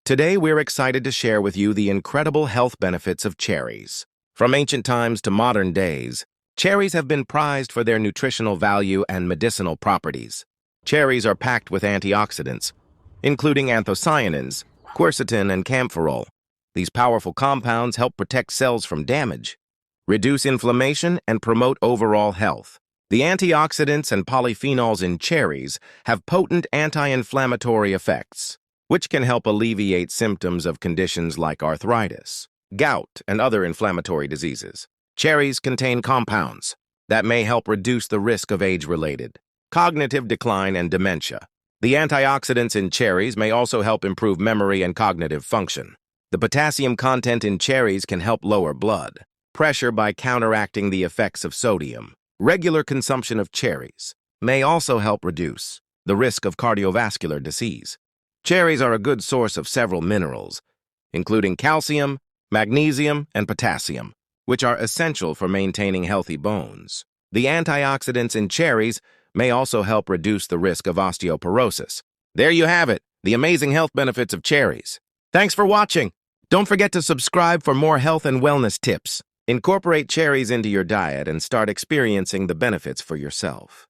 Today, we're excited to share with you the incredible health benefits of cherries. From ancient times to modern days, cherries have been prized for their nutritional value and medicinal properties. Cherries are packed with antioxidants, including anthocyanins, quercetin, and camphorol. These powerful compounds help protect cells from damage, reduce inflammation, and promote overall health. The antioxidants and polyphenols in cherries have potent anti-inflammatory effects, which can help alleviate symptoms of conditions like arthritis, gout, and other inflammatory diseases. Cherries contain compounds that may help reduce the risk of age-related cognitive decline and dementia. The antioxidants in cherries may also help improve memory and cognitive function. The potassium content in cherries can help lower blood pressure by counteracting the effects of sodium. Regular consumption of cherries may also help reduce the risk of cardiovascular disease. Cherries are a good source of several minerals, including calcium, magnesium, and potassium, which are essential for maintaining healthy bones. The antioxidants in cherries may also help reduce the risk of osteoporosis. There you have it, the amazing health benefits of cherries. Thanks for watching. Don't forget to subscribe for more health and wellness tips. Incorporate cherries into your diet and start experiencing the benefits for yourself.